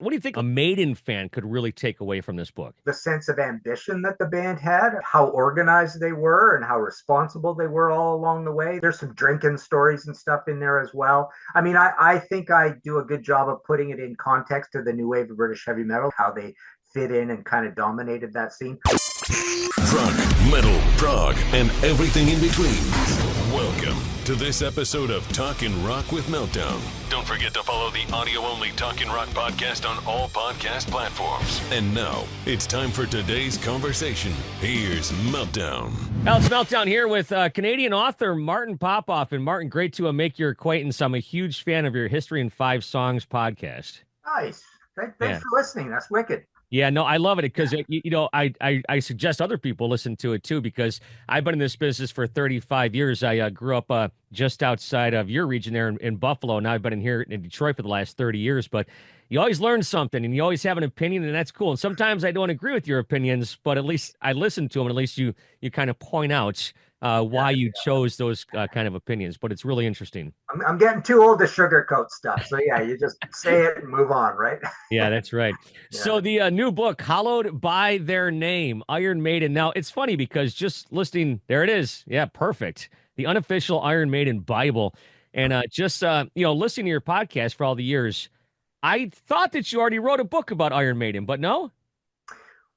What do you think a Maiden fan could really take away from this book? The sense of ambition that the band had, how organized they were, and how responsible they were all along the way. There's some drinking stories and stuff in there as well. I mean, I think I do a good job of putting it in context to the new wave of British heavy metal, how they fit in and kind of dominated that scene. Drunk, metal, prog, and everything in between. Welcome to this episode of Talkin' Rock with Meltdown. Don't forget to follow the audio-only Talkin' Rock podcast on all podcast platforms. And now, it's time for today's conversation. Here's Meltdown. Well, it's Meltdown here with Canadian author Martin Popoff. And Martin, great to make your acquaintance. I'm a huge fan of your History in 5 Songs podcast. Nice. Thanks for listening. That's wicked. Yeah, no, I love it because, I suggest other people listen to it too, because I've been in this business for 35 years. I grew up just outside of your region there in Buffalo. Now I've been in here in Detroit for the last 30 years, but you always learn something and you always have an opinion, and that's cool. And sometimes I don't agree with your opinions, but at least I listen to them, and at least you kind of point out why you chose those kind of opinions. But it's really interesting. I'm getting too old to sugarcoat stuff. So yeah, you just say it and move on, right? Yeah, that's right. Yeah. So the new book, Hallowed by Their Name, Iron Maiden. Now, it's funny because just listening, there it is. Yeah, perfect. The unofficial Iron Maiden Bible. And listening to your podcast for all the years, I thought that you already wrote a book about Iron Maiden, but no?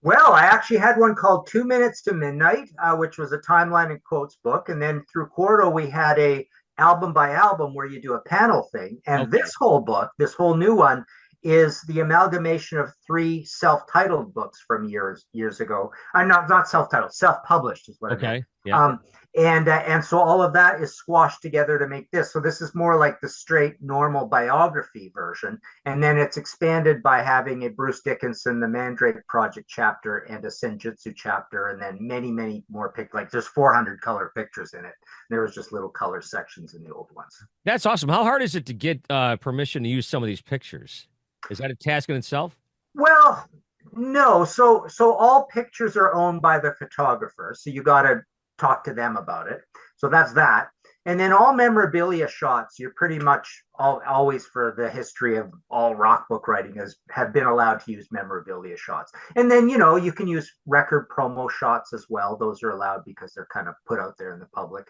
Well, I actually had one called 2 Minutes to Midnight, which was a timeline and quotes book. And then through Quarto, we had a album by album where you do a panel thing. And This whole book, this whole new one, is the amalgamation of 3 self-titled books from years ago. I'm not self-titled, self-published is what I mean. Yeah. And so all of that is squashed together to make this. So this is more like the straight normal biography version. And then it's expanded by having a Bruce Dickinson, the Mandrake Project chapter, and a Senjutsu chapter, and then many, many more like there's 400 color pictures in it. There was just little color sections in the old ones. That's awesome. How hard is it to get permission to use some of these pictures? Is that a task in itself? Well, no. So all pictures are owned by the photographer. So you got to talk to them about it. So that's that. And then all memorabilia shots, you're pretty much always, for the history of all rock book writing, have been allowed to use memorabilia shots. And then, you can use record promo shots as well. Those are allowed because they're kind of put out there in the public.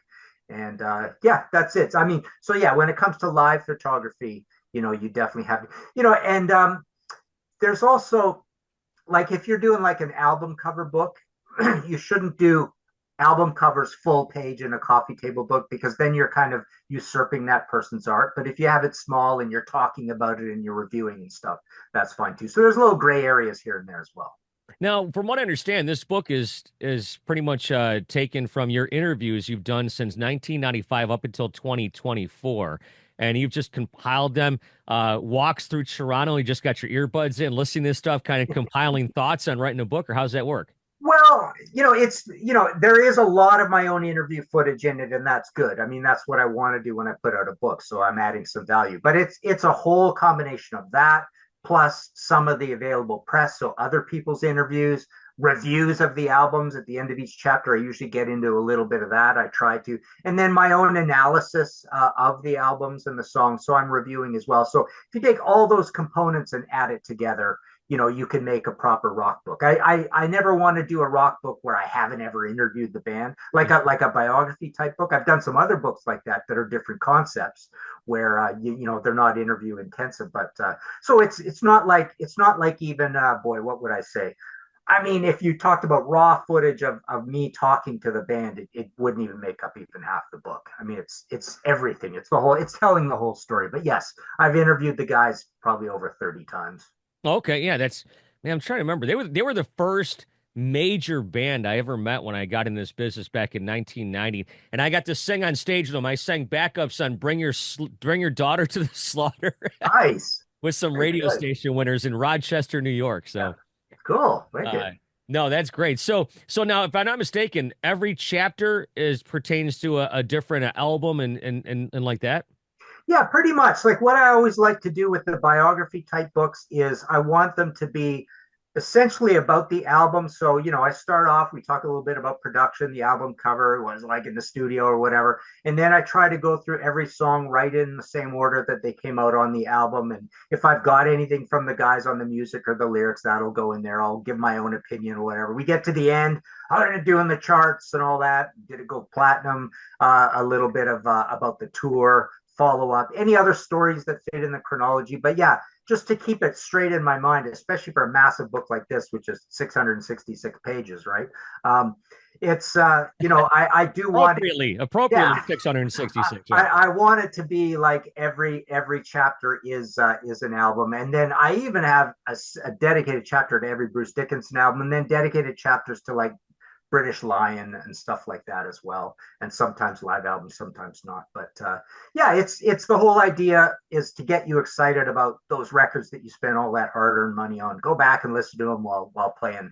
And that's it. I mean, so yeah, when it comes to live photography, you definitely have, and there's also, like, if you're doing like an album cover book, you shouldn't do album covers full page in a coffee table book, because then you're kind of usurping that person's art. But if you have it small and you're talking about it and you're reviewing and stuff, that's fine too. So there's little gray areas here and there as well. Now, from what I understand, this book is pretty much taken from your interviews you've done since 1995 up until 2024. And you've just compiled them, walks through Toronto. You just got your earbuds in, listening to this stuff, kind of compiling thoughts on writing a book, or how's that work? Well, there is a lot of my own interview footage in it, and that's good. I mean, that's what I want to do when I put out a book. So I'm adding some value, but it's a whole combination of that, plus some of the available press. So other people's interviews, reviews of the albums at the end of each chapter. I usually get into a little bit of that. I try to, and then my own analysis of the albums and the songs. So I'm reviewing as well. So if you take all those components and add it together, you can make a proper rock book. I never want to do a rock book where I haven't ever interviewed the band, like a biography type book. I've done some other books like that are different concepts where they're not interview intensive, but so it's not like even what would I say? I mean, if you talked about raw footage of me talking to the band, it wouldn't even make up even half the book. I mean, it's everything. It's telling the whole story. But yes, I've interviewed the guys probably over 30 times. Okay, yeah, I'm trying to remember. They were the first major band I ever met when I got in this business back in 1990, and I got to sing on stage with them. I sang backups on "Bring Your Daughter to the Slaughter." Nice. With some radio station winners in Rochester, New York. So. Yeah. Cool. No, that's great. So now, if I'm not mistaken, every chapter pertains to a different album and like that. Yeah, pretty much. Like what I always like to do with the biography type books is I want them to be essentially about the album. So, I start off, we talk a little bit about production, the album cover, was like in the studio or whatever. And then I try to go through every song right in the same order that they came out on the album. And if I've got anything from the guys on the music or the lyrics, that'll go in there. I'll give my own opinion or whatever. We get to the end, how did it do in the charts and all that? Did it go platinum? A little bit of about the tour, follow up, any other stories that fit in the chronology. But yeah, just to keep it straight in my mind, especially for a massive book like this, which is 666 pages, right? It's I do want appropriately 666. Yeah. I want it to be like every chapter is an album, and then I even have a dedicated chapter to every Bruce Dickinson album, and then dedicated chapters to like British Lion and stuff like that as well, and sometimes live albums, sometimes not. But yeah, it's the whole idea is to get you excited about those records that you spend all that hard-earned money on. Go back and listen to them while playing,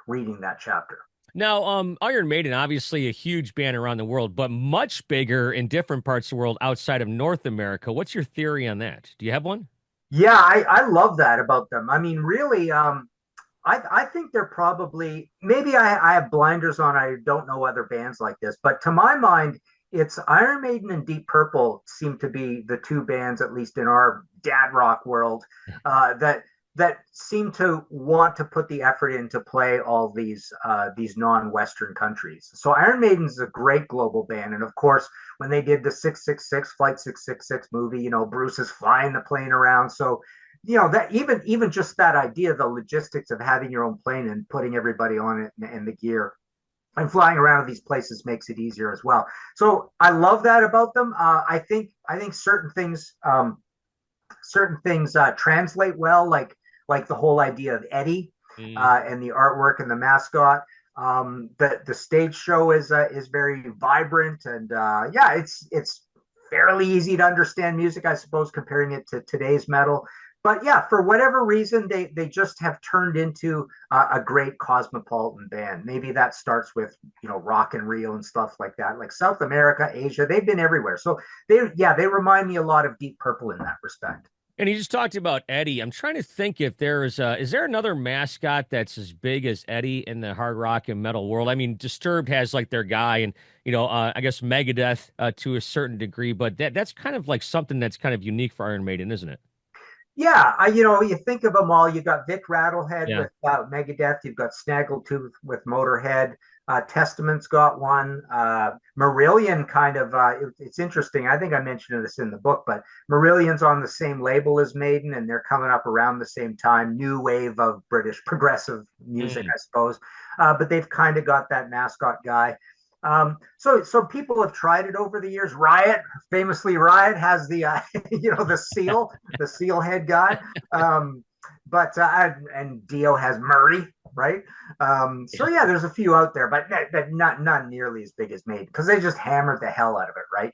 reading that chapter. Now, Iron Maiden, obviously a huge band around the world, but much bigger in different parts of the world outside of North America. What's your theory on that? Do you have one? Yeah, I love that about them. I mean, really, I think they're probably, maybe I have blinders on. I don't know other bands like this, but to my mind, it's Iron Maiden and Deep Purple seem to be the two bands, at least in our dad rock world, that seem to want to put the effort in to play all these non-Western countries. So Iron Maiden's a great global band, and of course, when they did the 666 Flight 666 movie, Bruce is flying the plane around. So that even just that idea, the logistics of having your own plane and putting everybody on it and the gear and flying around to these places makes it easier as well. So I love that about them. I think certain things translate well, like the whole idea of Eddie and the artwork and the mascot. The stage show is very vibrant, and yeah, it's fairly easy to understand music, I suppose, comparing it to today's metal. But yeah, for whatever reason, they just have turned into a great cosmopolitan band. Maybe that starts with Rock in Rio and stuff like that. Like South America, Asia, they've been everywhere. So they remind me a lot of Deep Purple in that respect. And you just talked about Eddie. I'm trying to think if is there another mascot that's as big as Eddie in the hard rock and metal world? I mean, Disturbed has like their guy, and I guess Megadeth to a certain degree, but that's kind of like something that's kind of unique for Iron Maiden, isn't it? Yeah, you think of them all. You got Vic Rattlehead Yeah. with Megadeth. You've got Snaggletooth with Motorhead. Testament's got one. Marillion kind of. It's interesting. I think I mentioned this in the book, but Marillion's on the same label as Maiden, and they're coming up around the same time. New wave of British progressive music, I suppose. But they've kind of got that mascot guy. So people have tried it over the years. Riot, famously, Riot has the the seal head guy. But and Dio has Murray, right? So yeah, there's a few out there, but not nearly as big as Maiden, because they just hammered the hell out of it, right?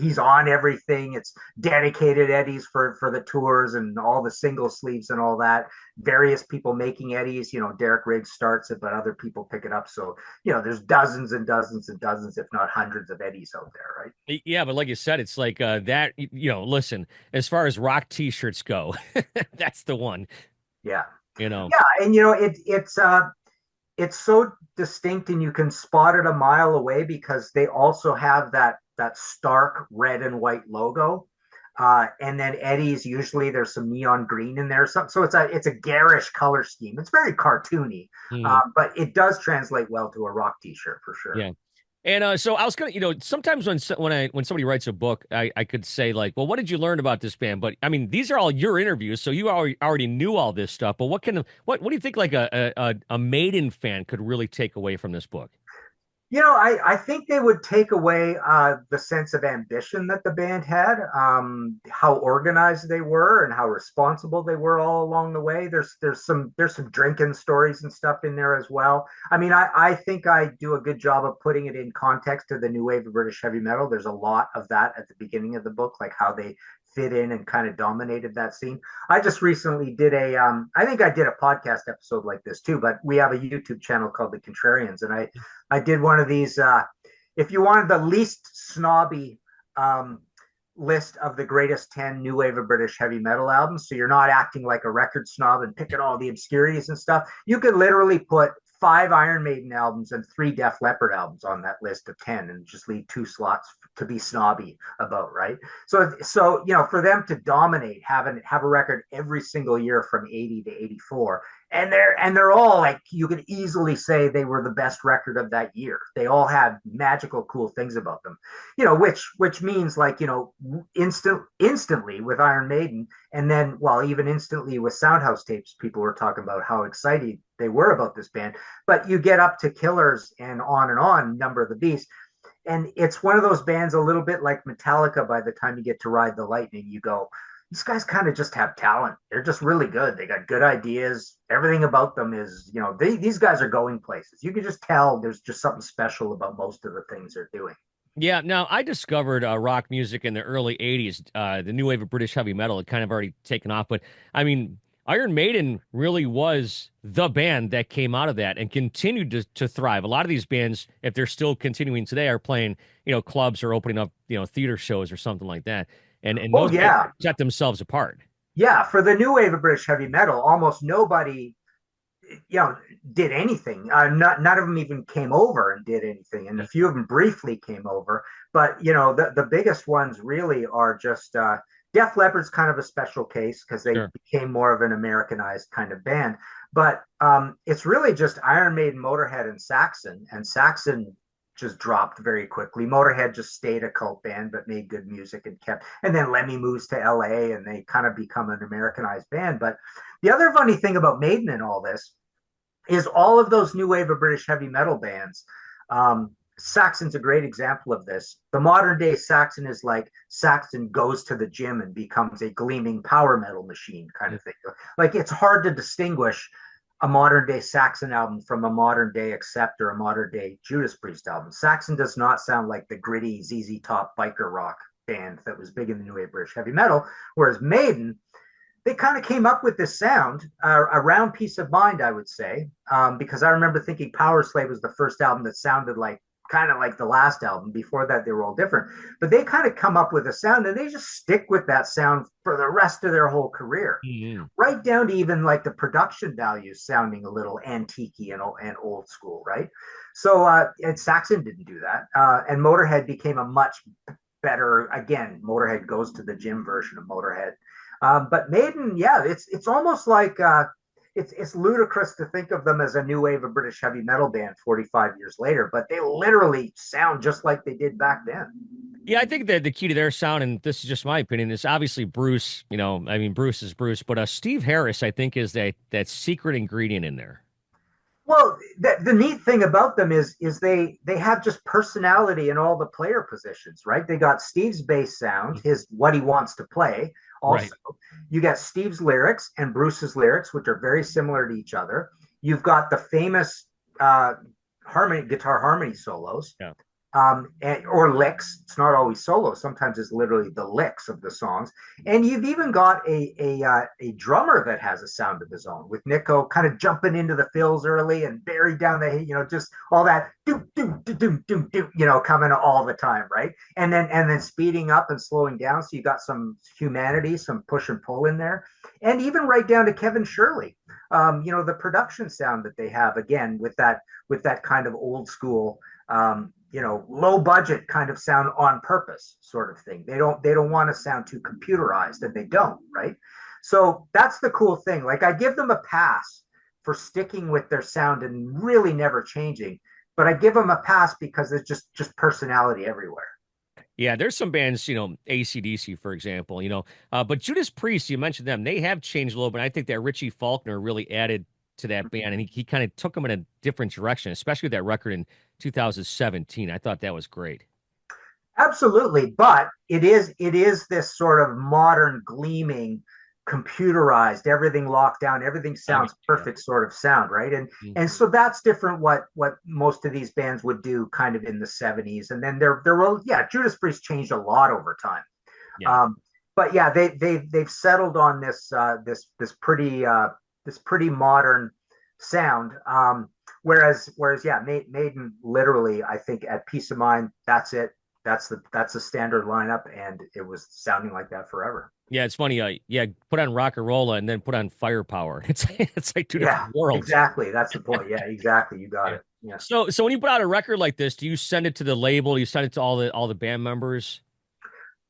He's on everything. It's dedicated Eddies for the tours and all the single sleeves and all that. Various people making Eddies. Derek Riggs starts it, but other people pick it up. So there's dozens and dozens and dozens, if not hundreds, of Eddies out there, right? Yeah, but like you said, it's like that. Listen, as far as rock T-shirts go, that's the one. Yeah. Yeah, and it's so distinct, and you can spot it a mile away because they also have that stark red and white logo. And then Eddie's, usually there's some neon green in there. So it's a garish color scheme. It's very cartoony, but it does translate well to a rock T-shirt for sure. Yeah. And so I was gonna, sometimes when somebody writes a book, I could say like, well, what did you learn about this band? But I mean, these are all your interviews, so you already knew all this stuff. But what do you think like a Maiden fan could really take away from this book? I think they would take away the sense of ambition that the band had, how organized they were, and how responsible they were all along the way. There's some drinking stories and stuff in there as well. I mean, I think I do a good job of putting it in context to the new wave of British heavy metal. There's a lot of that at the beginning of the book, like how they fit in and kind of dominated that scene. I just recently did I think I did a podcast episode like this too, but we have a YouTube channel called The Contrarians, and I did one of these, if you wanted the least snobby list of the greatest 10 new wave of British heavy metal albums. So you're not acting like a record snob and picking all the obscurities and stuff. You could literally put 5 Iron Maiden albums and 3 Def Leppard albums on that list of 10 and just leave 2 slots to be snobby about, right? So for them to dominate, have a record every single year from 80 to 84, and they're all like, you could easily say they were the best record of that year. They all had magical, cool things about them, which means like, instantly with Iron Maiden, and then, well, even instantly with Soundhouse Tapes, people were talking about how excited they were about this band. But you get up to Killers and on, Number of the Beast, and it's one of those bands a little bit like Metallica. By the time you get to Ride the Lightning, you go, these guys kind of just have talent. They're just really good. They got good ideas. Everything about them is, these guys are going places. You can just tell there's just something special about most of the things they're doing. Yeah, now I discovered rock music in the early 80s. The new wave of British heavy metal had kind of already taken off. But I mean, Iron Maiden really was the band that came out of that and continued to thrive. A lot of these bands, if they're still continuing today, are playing, clubs or opening up, theater shows or something like that. And those bands set themselves apart. Yeah, for the new wave of British heavy metal, almost nobody did anything. None of them even came over and did anything, and a few of them briefly came over. But the biggest ones really are just Def Leppard's kind of a special case because they became more of an Americanized kind of band. But it's really just Iron Maiden, Motorhead, and Saxon just dropped very quickly. Motorhead just stayed a cult band but made good music and kept. And then Lemmy moves to LA and they kind of become an Americanized band. But the other funny thing about Maiden and all this is all of those new wave of British heavy metal bands. Saxon's a great example of this. The modern day Saxon is like Saxon goes to the gym and becomes a gleaming power metal machine kind of thing. Like, it's hard to distinguish a modern day Saxon album from a modern day Accept or a modern day Judas Priest album. Saxon does not sound like the gritty ZZ Top biker rock band that was big in the new wave British heavy metal, whereas Maiden, they kind of came up with this sound around Peace of Mind, I would say, because I remember thinking Power Slave was the first album that sounded like kind of like the last album. Before that, they were all different. But they kind of come up with a sound, and they just stick with that sound for the rest of their whole career, right down to even like the production values sounding a little antique-y and old school, right? So and Saxon didn't do that. And Motorhead became a much better, again, Motorhead goes to the gym version of Motorhead. But Maiden, it's almost like it's ludicrous to think of them as a new wave of British heavy metal band 45 years later, but they literally sound just like they did back then. Yeah, I think that the key to their sound, and this is just my opinion, is obviously Bruce. Bruce is Bruce, but Steve Harris, I think, is that secret ingredient in there. Well, the neat thing about them is they have just personality in all the player positions, right? They got Steve's bass sound, what he wants to play. Also, you got Steve's lyrics and Bruce's lyrics, which are very similar to each other. You've got the famous guitar harmony solos, or licks. It's not always solos. Sometimes it's literally the licks of the songs. And you've even got a drummer that has a sound of his own, with Nico kind of jumping into the fills early and Barry down the, just all that doom doom doom doom doom, coming all the time, right? And then speeding up and slowing down. So you got some humanity, some push and pull in there, and even right down to Kevin Shirley. The production sound that they have, again, with that kind of old school. Low budget kind of sound on purpose sort of thing. They don't want to sound too computerized, and they don't, right? So that's the cool thing. Like, I give them a pass for sticking with their sound and really never changing, but I give them a pass because there's just personality everywhere. Yeah, there's some bands, AC/DC, for example, but Judas Priest, you mentioned them. They have changed a little bit. I think that Richie Faulkner really added to that band, and he kind of took them in a different direction, especially that record in 2017. I thought that was great. Absolutely, but it is this sort of modern, gleaming, computerized, everything locked down, everything sounds perfect sort of sound, right? And so that's different what most of these bands would do kind of in the 70s. And then there were Judas Priest changed a lot over time. But they've settled on this pretty modern sound. Whereas Maiden literally, I think, at Peace of Mind, that's it. That's the standard lineup, and it was sounding like that forever. Yeah, it's funny. Yeah, put on rock and rolla and then put on firepower. It's like two Yeah, different worlds. exactly. That's the point. Yeah, exactly. You got Yeah. it. Yeah. So when you put out a record like this, do you send it to the label? Do you send it to all the band members?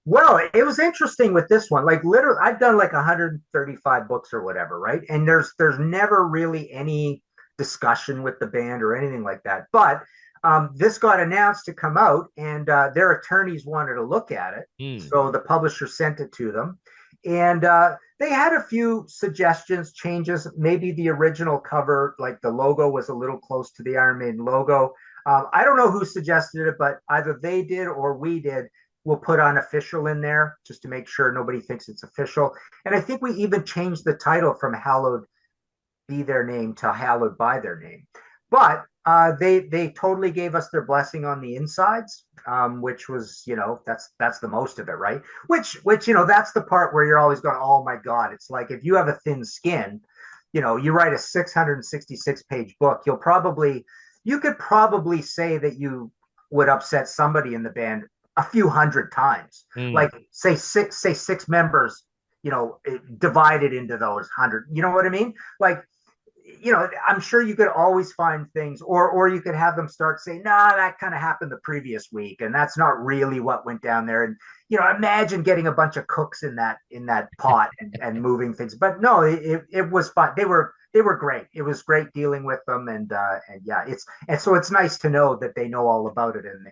Well, it was interesting with this one. Like literally, I've done like 135 books or whatever, right? And there's never really any discussion with the band or anything like that. But this got announced to come out, and their attorneys wanted to look at it. Hmm. So the publisher sent it to them, and they had a few suggestions, changes. Maybe the original cover, like the logo, was a little close to the Iron Maiden logo. I don't know who suggested it, but either they did or we did. We'll put unofficial in there just to make sure nobody thinks it's official. And I think we even changed the title from Hallowed Be Their Name to Hallowed By Their Name. But they totally gave us their blessing on the insides, which was, that's the most of it, right? Which that's the part where you're always going, oh my God. It's like if you have a thin skin, you write a 666-page book, you could probably say that you would upset somebody in the band a few hundred times. Like say six members, divided into those 100. You know what I mean? Like, I'm sure you could always find things, or you could have them start saying, nah, that kind of happened the previous week, and that's not really what went down there. And imagine getting a bunch of cooks in that pot and moving things. But no, it was fun. They were great. It was great dealing with them, and yeah, so it's nice to know that they know all about it, and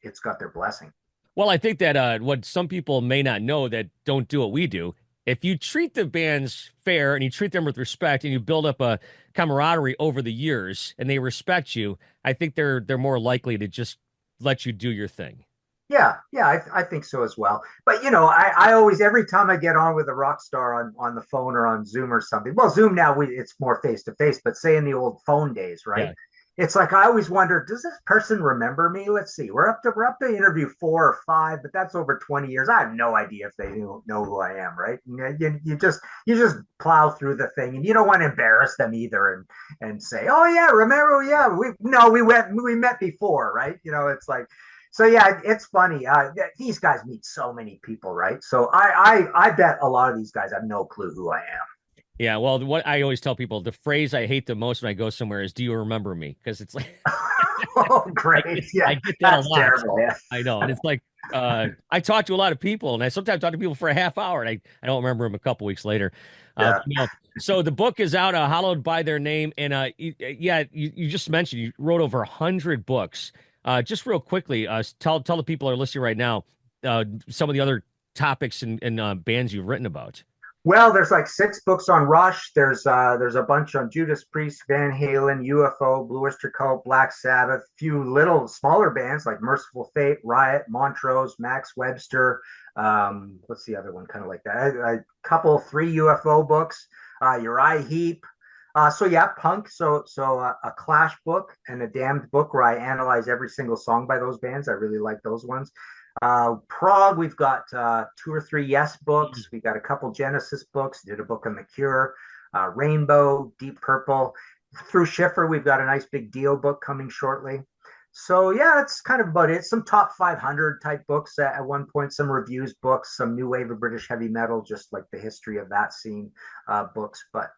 it's got their blessing. Well, I think that what some people may not know that don't do what we do, if you treat the bands fair and you treat them with respect and you build up a camaraderie over the years and they respect you, I think they're more likely to just let you do your thing. Yeah, I think so as well. But I always, every time I get on with a rock star on the phone or on Zoom or something. Well, Zoom now it's more face to face, but say in the old phone days, right? Yeah. It's like I always wonder, does this person remember me? Let's see. We're up to interview 4 or 5, but that's over 20 years. I have no idea if they know who I am, right? You just plow through the thing, and you don't want to embarrass them either, and say, oh yeah, remember? Yeah, we met before, right? It's like. So yeah, it's funny. These guys meet so many people, right? So I bet a lot of these guys have no clue who I am. Yeah, well, what I always tell people, the phrase I hate the most when I go somewhere is, "Do you remember me?" Because it's like, oh, great, I get that a lot. Terrible, yeah. I know, and it's like, I talk to a lot of people, and I sometimes talk to people for a half hour, and I don't remember them a couple weeks later. Yeah. So the book is out, Hallowed by Their Name, and you just mentioned you wrote over 100 books. Just real quickly, tell the people who are listening right now some of the other topics and bands you've written about. Well, there's like 6 books on Rush. There's a bunch on Judas Priest, Van Halen, UFO, Blue Oyster Cult, Black Sabbath, few little smaller bands like Merciful Fate, Riot, Montrose, Max Webster. What's the other one? Kind of like that. A couple, 3 UFO books. Uriah Heep. So yeah, punk. So a Clash book and a Damned book where I analyze every single song by those bands. I really like those ones. Prog, we've got 2 or 3 Yes books. We got a couple Genesis books. Did a book on The Cure. Rainbow, Deep Purple. Through Schiffer, we've got a nice big Dio book coming shortly. So yeah, that's kind of about it. Some top 500 type books at one point, some reviews books, some new wave of British heavy metal, just like the history of that scene books. But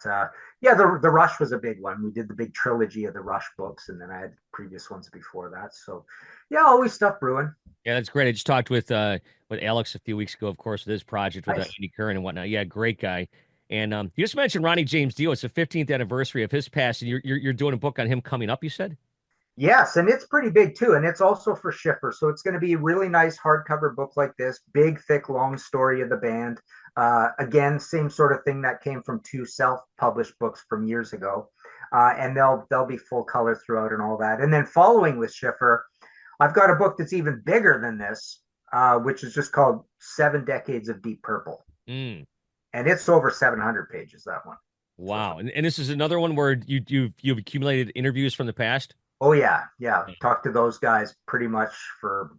yeah, the Rush was a big one. We did the big trilogy of the Rush books, and then I had previous ones before that. So yeah, always stuff brewing. Yeah, that's great. I just talked with Alex a few weeks ago, of course, with his project with Nice. Andy Curran and whatnot. Yeah, great guy. And you just mentioned Ronnie James Dio. It's the 15th anniversary of his passing. You're doing a book on him coming up, you said? Yes, and it's pretty big too, and it's also for Schiffer. So it's going to be a really nice hardcover book like this, big, thick, long story of the band. Again, same sort of thing that came from 2 self-published books from years ago, and they'll be full color throughout and all that. And then following with Schiffer, I've got a book that's even bigger than this, which is just called 7 Decades of Deep Purple, and it's over 700 pages. That one. Wow, and this is another one where you've accumulated interviews from the past. Oh yeah. Talk to those guys pretty much for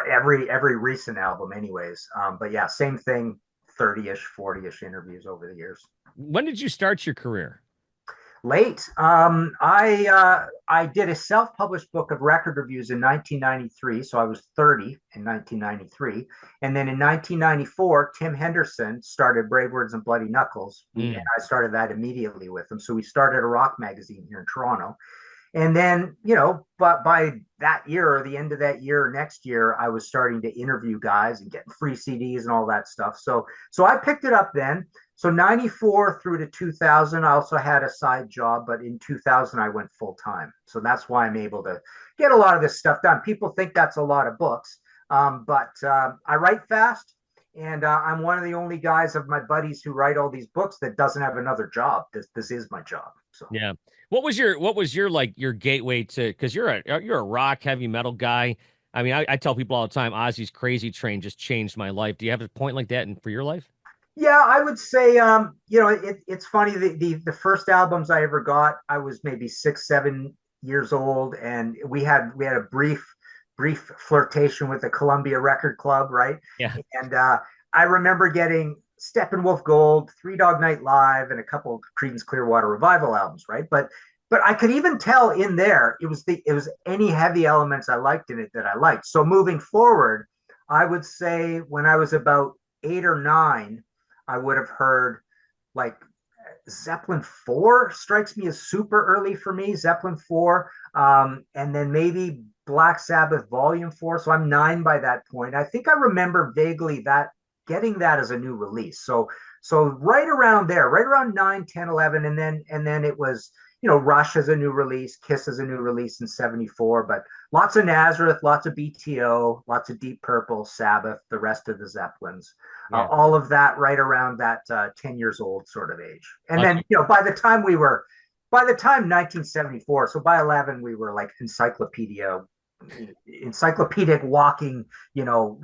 every recent album, anyways. But yeah, same thing. 30-ish, 40-ish interviews over the years. When did you start your career? Late. I did a self-published book of record reviews in 1993, so I was 30 in 1993, and then in 1994, Tim Henderson started Brave Words and Bloody Knuckles. And Mm. I started that immediately with him. So we started a rock magazine here in Toronto, and then but by that year or the end of that year or next year, I was starting to interview guys and getting free CDs and all that stuff. So I picked it up then. So 94 through to 2000, I also had a side job, but in 2000, I went full time. So that's why I'm able to get a lot of this stuff done. People think that's a lot of books, but I write fast, and I'm one of the only guys of my buddies who write all these books that doesn't have another job. This is my job. So Yeah. What was your like your gateway to, because you're a rock heavy metal guy. I mean, I tell people all the time, Ozzy's Crazy Train just changed my life. Do you have a point like that for your life? yeah, I would say it's funny, the first albums I ever got, I was maybe 6, 7 years old, and we had a brief flirtation with the Columbia Record Club, right? Yeah. And I remember getting Steppenwolf Gold, Three Dog Night Live, and a couple of Creedence Clearwater Revival albums, right? But I could even tell in there it was any heavy elements I liked in it that I liked. So moving forward, I would say when I was about 8 or 9, I would have heard like Zeppelin 4 strikes me as super early for me, Zeppelin 4, and then maybe Black Sabbath Volume 4. So I'm 9 by that point. I think I remember vaguely that getting that as a new release. So right around there, right around 9, 10, 11, and then it was Rush as a new release, Kiss as a new release in 74, but lots of Nazareth, lots of BTO, lots of Deep Purple, Sabbath, the rest of the Zeppelins, Yeah. all of that right around that 10 years old sort of age. And Okay. then, by the time 1974, so by 11, we were like encyclopedic walking,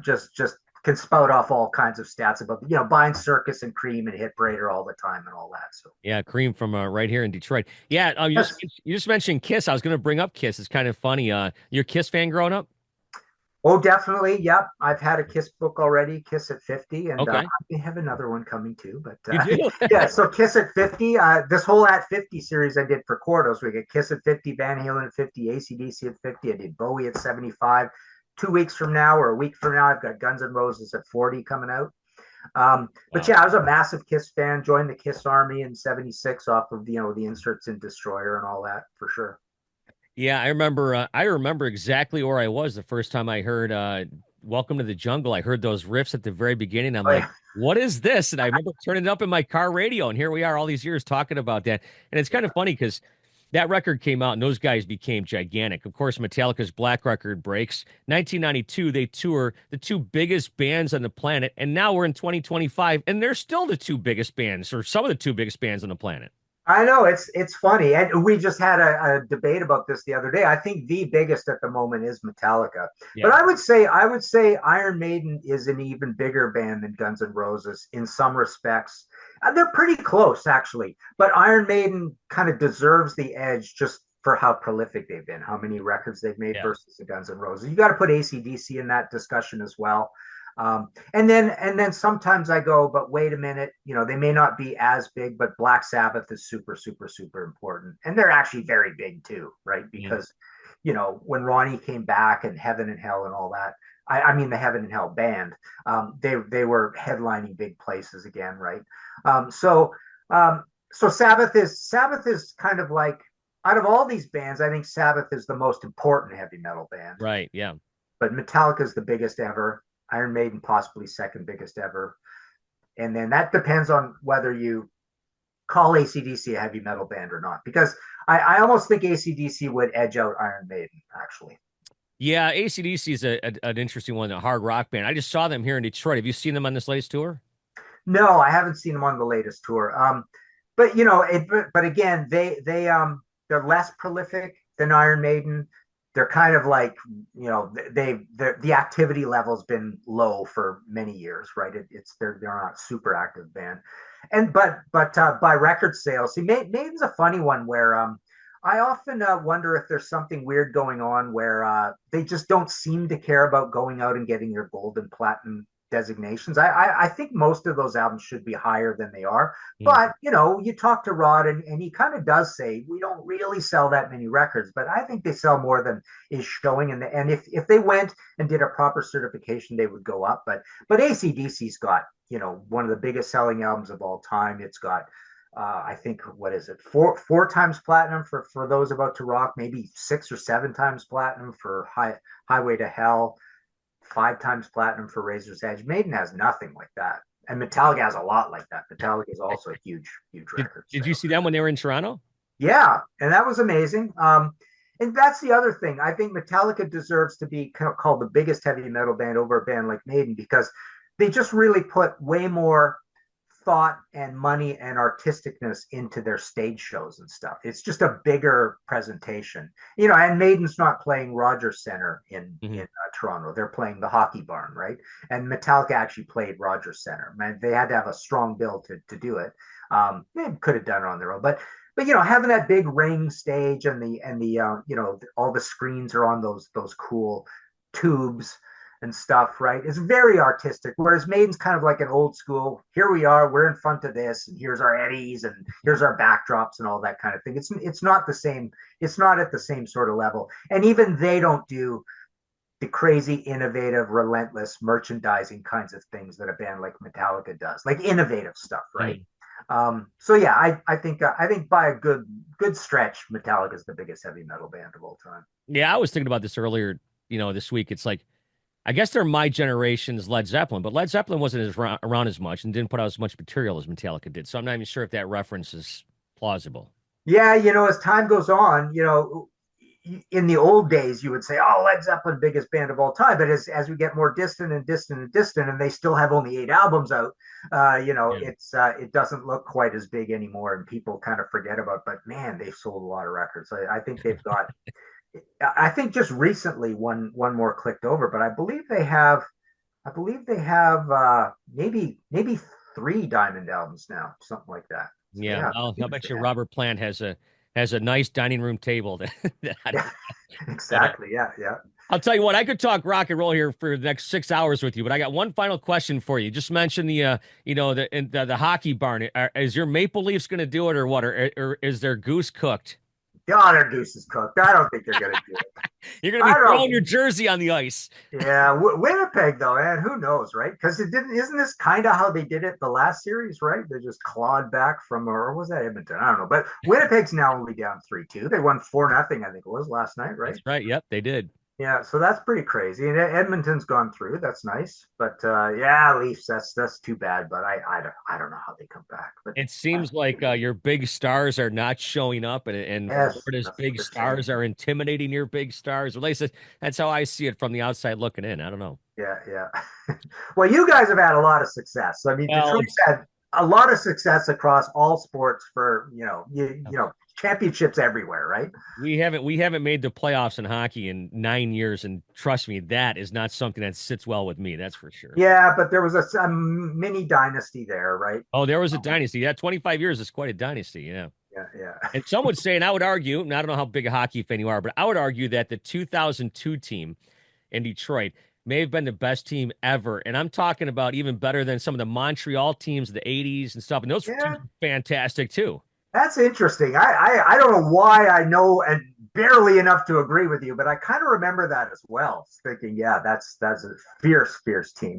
just can spout off all kinds of stats about, buying Circus and Cream and Hit Parader all the time and all that. So, Yeah, Cream from right here in Detroit. Yeah, yes. you just mentioned Kiss. I was going to bring up Kiss. It's kind of funny. You're a Kiss fan growing up? Oh, definitely. Yep. I've had a Kiss book already, Kiss at 50, and Okay. I may have another one coming too. But You do? yeah, so Kiss at 50, this whole at 50 series I did for Cordos. We get Kiss at 50, Van Halen at 50, AC/DC at 50. I did Bowie at 75. 2 weeks from now or a week from now, I've got Guns N' Roses at 40 coming out. But Wow. yeah, I was a massive Kiss fan, joined the Kiss Army in 76 off of, the inserts in Destroyer and all that for sure. Yeah, I remember. I remember exactly where I was the first time I heard "Welcome to the Jungle." I heard those riffs at the very beginning. I'm Oh, like, yeah. "What is this?" And I remember turning it up in my car radio, and here we are, all these years talking about that. And it's kind of funny because that record came out, and those guys became gigantic. Of course, Metallica's Black Record breaks. 1992, they tour the two biggest bands on the planet, and now we're in 2025, and they're still the two biggest bands, or some of the two biggest bands on the planet. I know it's funny, and we just had a debate about this the other day. I think the biggest at the moment is Metallica, but Yeah, I would say Iron Maiden is an even bigger band than Guns N' Roses in some respects. They're pretty close actually, but Iron Maiden kind of deserves the edge just for how prolific they've been, how many records they've made yeah, versus the Guns N' Roses. You got to put AC/DC in that discussion as well. And then sometimes I go, but wait a minute, they may not be as big, but Black Sabbath is super, super, super important. And they're actually very big too, right? yeah, Because, when Ronnie came back and Heaven and Hell and all that, I mean the Heaven and Hell band, they were headlining big places again, right? Um, so so Sabbath is kind of like, out of all these bands, I think Sabbath is the most important heavy metal band, right, yeah. but Metallica is the biggest ever. Iron Maiden possibly second biggest ever. And then that depends on whether you call AC/DC a heavy metal band or not, because I almost think AC/DC would edge out Iron Maiden, actually. Yeah, AC/DC is an interesting one, a hard rock band. I just saw them here in Detroit. Have you seen them on this latest tour? No, I haven't seen them on the latest tour. But again, they're less prolific than Iron Maiden. They're kind of like, the activity level's been low for many years, right? They're not super active band, and but by record sales, see, Maiden's a funny one where I often wonder if there's something weird going on where they just don't seem to care about going out and getting their gold and platinum designations. I think most of those albums should be higher than they are. Mm. But, you talk to Rod and he kind of does say, we don't really sell that many records, but I think they sell more than is showing. And if they went and did a proper certification, they would go up. But AC/DC's got, one of the biggest selling albums of all time. It's got, I think, what is it? Four times platinum for those about to rock, maybe 6 or 7 times platinum for Highway to Hell, 5 times platinum for Razor's Edge. Maiden has nothing like that. And Metallica has a lot like that. Metallica is also a huge record. Did you see them when they were in Toronto? Yeah, and that was amazing. And that's the other thing. I think Metallica deserves to be called the biggest heavy metal band over a band like Maiden, because they just really put way more thought and money and artisticness into their stage shows and stuff. It's just a bigger presentation, and Maiden's not playing Rogers Center in Toronto. They're playing the Hockey Barn, right? And Metallica actually played Rogers Center. Man, they had to have a strong bill to do it. They could have done it on their own, but having that big ring stage and the all the screens are on those cool tubes and stuff, right? It's very artistic. Whereas Maiden's kind of like an old school, here we are, we're in front of this, and here's our eddies, and here's our backdrops and all that kind of thing. It's not the same, it's not at the same sort of level. And even they don't do the crazy, innovative, relentless merchandising kinds of things that a band like Metallica does, like innovative stuff, right? So yeah, I think by a good stretch, Metallica is the biggest heavy metal band of all time. Yeah, I was thinking about this earlier, this week. It's like, I guess they're my generation's Led Zeppelin, but Led Zeppelin wasn't around as much and didn't put out as much material as Metallica did. So I'm not even sure if that reference is plausible. Yeah, as time goes on, in the old days, you would say, oh, Led Zeppelin, biggest band of all time. But as we get more distant, and they still have only 8 albums out, it doesn't look quite as big anymore, and people kind of forget about it. But man, they've sold a lot of records. I think they've got I think just recently one more clicked over, but I believe they have maybe 3 Diamond albums now, something like that. So, yeah, I'll bet you Robert Plant has a nice dining room table. Exactly. Yeah. I'll tell you what, I could talk rock and roll here for the next 6 hours with you, but I got one final question for you. Just mention the Hockey Barn. Is your Maple Leafs going to do it, or what? Or is their goose cooked? Yeah, their goose is cooked. I don't think they're going to do it. You're going to be throwing your jersey on the ice. Yeah, Winnipeg though, man, who knows, right? Because isn't this kind of how they did it the last series, right? They just clawed back from, or was that Edmonton? I don't know. But Winnipeg's now only down 3-2. They won 4-0, I think it was last night, right? That's right. Yep, they did. Yeah, so that's pretty crazy. And Edmonton's gone through. That's nice. But yeah, Leafs, that's too bad. But I don't know how they come back. But it seems like your big stars are not showing up, and yes, Florida's big stars are intimidating your big stars. At least that's how I see it from the outside looking in. I don't know. Yeah. Well, you guys have had a lot of success. I mean, Detroit's had a lot of success across all sports for championships everywhere, right? We haven't made the playoffs in hockey in 9 years, and trust me, that is not something that sits well with me. That's for sure. Yeah, but there was a mini dynasty there, right? Oh, there was a dynasty. Yeah, 25 years is quite a dynasty. Yeah. Yeah. And some would say, and I would argue, and I don't know how big a hockey fan you are, but I would argue that the 2002 team in Detroit may have been the best team ever. And I'm talking about even better than some of the Montreal teams of the 80s and stuff. And those teams were fantastic too. That's interesting. I don't know why I know and barely enough to agree with you, but I kind of remember that as well. Thinking, yeah, that's a fierce team.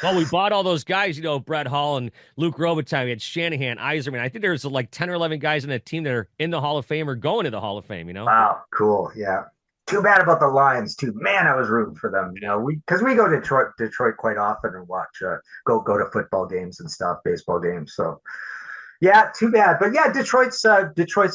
Well, we bought all those guys, Brett Hall and Luke Robitaille. We had Shanahan, Yzerman. I think there's like 10 or 11 guys in that team that are in the Hall of Fame or going to the Hall of Fame, Wow, cool. Yeah. Too bad about the Lions too. Man, I was rooting for them. Because we go to Detroit quite often and watch go to football games and stuff, baseball games. So yeah, too bad. But yeah, Detroit's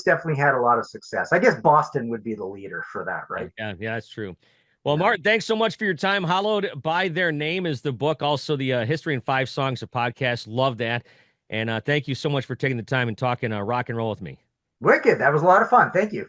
definitely had a lot of success. I guess Boston would be the leader for that, right? Yeah, that's true. Well, Mark, thanks so much for your time. Hallowed by Their Name is the book. Also, the History in 5 Songs, of podcast. Love that. And thank you so much for taking the time and talking rock and roll with me. Wicked. That was a lot of fun. Thank you.